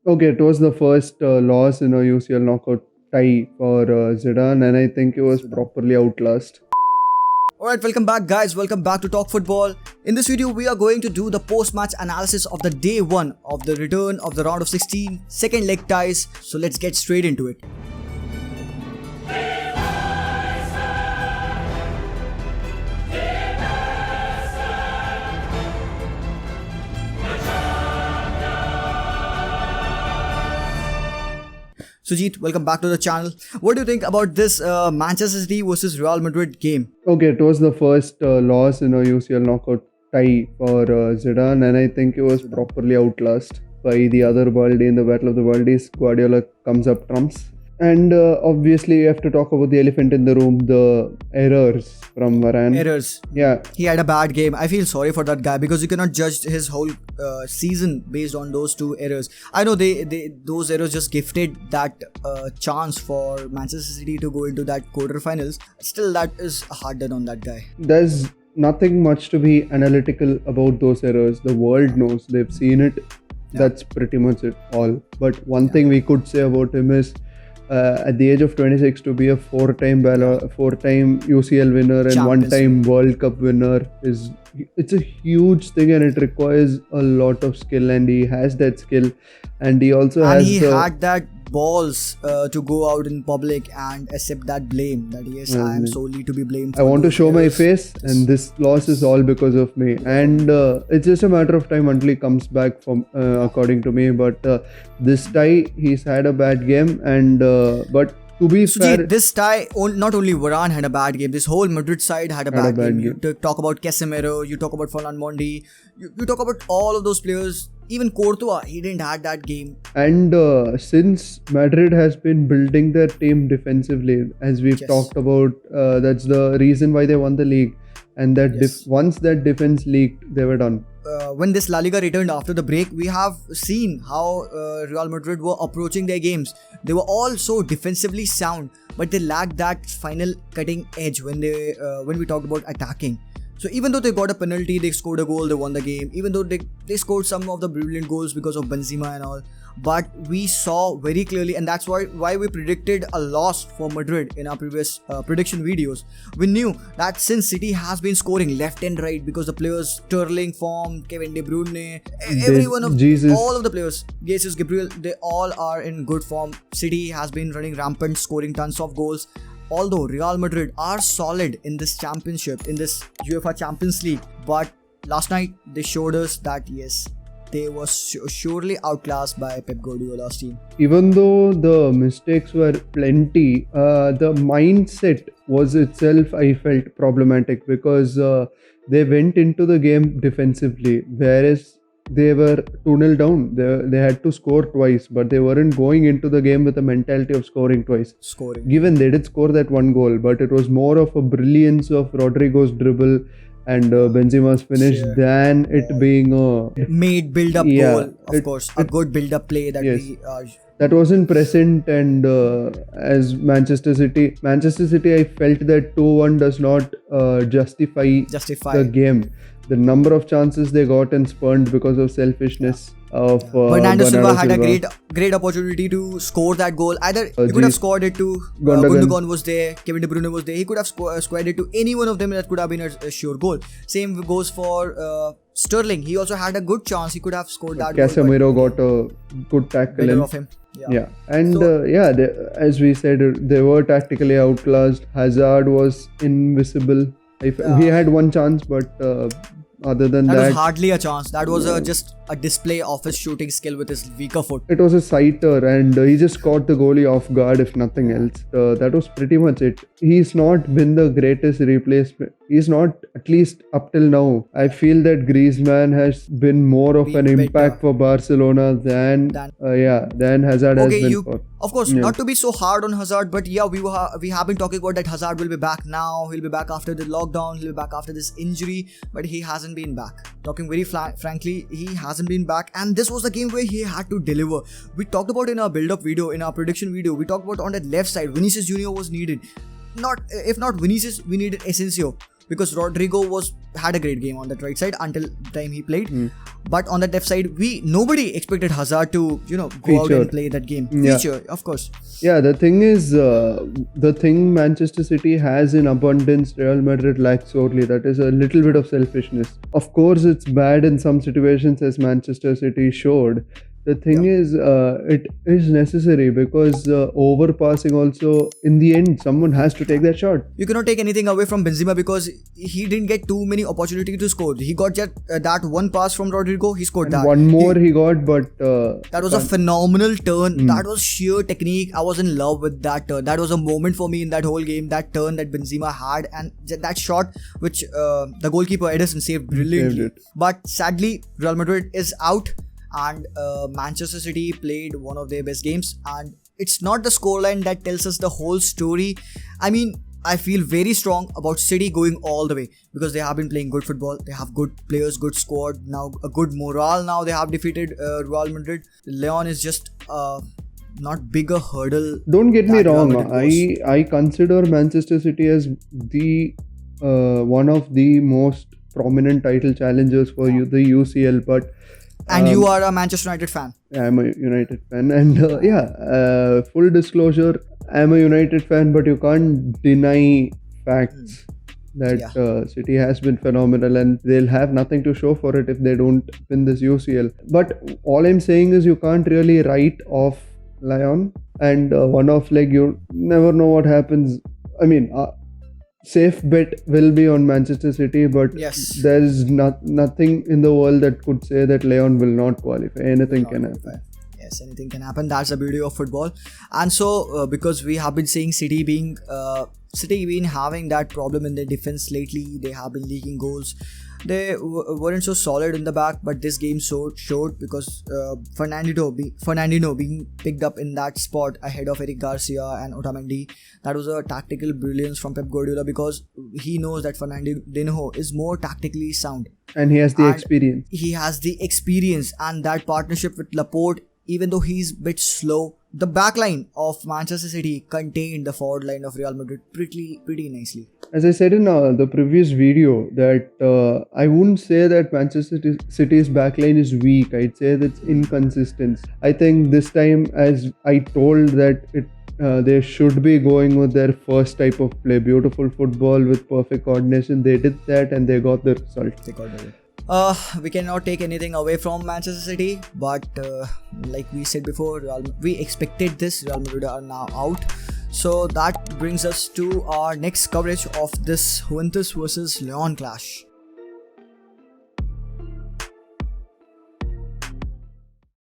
Okay, it was the first loss in a UCL knockout tie for Zidane, and I think it was Zidane. properly outclassed. Alright, welcome back, guys. Welcome back to Talk Football. In this video, we are going to do the post-match analysis of the day 1 of the return of the round of 16 second leg ties. So let's get straight into it. Sujit, welcome back to the channel. What do you think about this Manchester City versus Real Madrid game? Okay, it was the first loss in a UCL knockout tie for Zidane, and I think it was properly outclassed by the other Baldi in the Battle of the Baldies. Guardiola comes up trumps. And obviously, you have to talk about the elephant in the room, the errors from Varane. Errors. Yeah, He had a bad game. I feel sorry for that guy because you cannot judge his whole season based on those two errors. I know those errors just gifted that chance for Manchester City to go into that quarterfinals. Still, that is hard done on that guy. there's nothing much to be analytical about those errors. The world knows, they've seen it. That's pretty much it all. But one thing we could say about him is at the age of 26 to be a four-time UCL winner and Champions one-time World Cup winner it's a huge thing, and it requires a lot of skill, and he has that skill, and he also And has he the had that balls to go out in public and accept that blame that yes, I am solely to be blamed. I want to those show my errors. face, and this loss is all because of me. And it's just a matter of time until he comes back from, according to me. But this tie, he's had a bad game, and but to be fair, Sujit, this tie, not only Varane had a bad game, this whole Madrid side had a bad game. You talk about Casemiro, you talk about Ferland Mendy, you talk about all of those players. Even Courtois, he didn't had that game. and since Madrid has been building their team defensively, as we've Yes. talked about, that's the reason why they won the league. And that Yes. once that defense leaked, they were done. When this La Liga returned after the break, we have seen how Real Madrid were approaching their games. They were all so defensively sound, but they lacked that final cutting edge when we talked about attacking. So even though they got a penalty, they scored a goal, they won the game. Even though they scored some of the brilliant goals because of Benzema and all, but we saw very clearly, and that's why we predicted a loss for Madrid in our previous prediction videos. We knew that since City has been scoring left and right because the players Sterling form, Kevin De Bruyne, every one of Jesus. all of the players, Jesus, Gabriel, they all are in good form. City has been running rampant, scoring tons of goals. Although Real Madrid are solid in this championship, in this UEFA Champions League, but last night they showed us that yes, they were surely outclassed by Pep Guardiola's team. Even though the mistakes were plenty, the mindset was itself, I felt, problematic because they went into the game defensively, whereas they were 2-0 down. They had to score twice, but they weren't going into the game with the mentality of scoring twice. Scoring. Given they did score that one goal, but it was more of a brilliance of Rodrigo's dribble and Benzema's finish than it being a Made build-up goal, of course. A good build-up play that Yes. we that wasn't present. And as Manchester City, I felt that 2-1 does not justify justify. the game. The number of chances they got and spurned because of selfishness of Bernardo Silva had a Silva. great opportunity to score that goal. Either he could have scored it to Gundogan. Gundogan was there, Kevin De Bruyne was there. He could have scored it to any one of them. That could have been a sure goal. Same goes for Sterling. He also had a good chance. He could have scored that goal. Casemiro got a good tackle Better in. of him. Yeah, and So- as we said, they were tactically outclassed. Hazard was invisible. He had one chance, but other than That that, was hardly a chance. That was just a display of his shooting skill with his weaker foot. it was a sighter, and he just caught the goalie off guard, if nothing else. That was pretty much it. He's not been the greatest replacement. He's not, at least up till now. I feel that Griezmann has been more of an Been impact for Barcelona than Hazard has Okay, been for. of course, not to be so hard on Hazard, but yeah, we have been talking about that Hazard will be back now. He'll be back after the lockdown. He'll be back after this injury, but he hasn't been back. Talking very frankly, he hasn't been back, and this was the game where he had to deliver. We talked about in our build-up video, in our prediction video, we talked about on that left side, Vinicius Junior was needed. If not Vinicius, we needed Asensio. because Rodrigo had a great game on that right side until the time he played. But on that left side, nobody expected Hazard to go out Feature. and play that game. Yeah. Feature, of course. Yeah, the thing is, the thing Manchester City has in abundance, Real Madrid lacks sorely. That is a little bit of selfishness. Of course, it's bad in some situations, as Manchester City showed. The thing is, it is necessary because overpassing also, in the end, someone has to take that shot. You cannot take anything away from Benzema because he didn't get too many opportunities to score. He got just that one pass from Rodrigo. He scored that. One more he got, but that was a phenomenal turn. That was sheer technique. I was in love with that turn. That was a moment for me in that whole game. That turn that Benzema had, and that shot which the goalkeeper Edison saved brilliantly. Saved it. But sadly, Real Madrid is out, and Manchester City played one of their best games. And it's not the scoreline that tells us the whole story. I mean, I feel very strong about City going all the way because they have been playing good football. They have good players, good squad, now a good morale. Now they have defeated Real Madrid. Leon is just not bigger hurdle. Don't get me that Real wrong. Madrid goes. I consider Manchester City as the one of the most prominent title challengers for you, the UCL. But And you are a Manchester United fan. I'm a United fan, and full disclosure, I'm a United fan, but you can't deny facts that City has been phenomenal, and they'll have nothing to show for it if they don't win this UCL. But all I'm saying is you can't really write off Lyon, and one-off leg, you never know what happens. I mean, safe bet will be on Manchester City, but Yes. there is nothing in the world that could say that Lyon will not qualify. Anything can happen. Yes, anything can happen. That's the beauty of football. And so, because we have been seeing City being having that problem in their defense lately, they have been leaking goals. They weren't so solid in the back, but this game showed because Fernandinho being picked up in that spot ahead of Eric Garcia and Otamendi. That was a tactical brilliance from Pep Guardiola because he knows that Fernandinho is more tactically sound. And he has the And experience. He has the experience, and that partnership with Laporte, even though he's a bit slow, the back line of Manchester City contained the forward line of Real Madrid pretty nicely. As I said in the previous video, that I wouldn't say that Manchester City's backline is weak. I'd say that's inconsistent. I think this time, as I told that they should be going with their first type of play, beautiful football with perfect coordination. They did that and they got the result. We cannot take anything away from Manchester City, but like we said before, we expected this. Real Madrid are now out. So that brings us to our next coverage of this Juventus versus Lyon clash.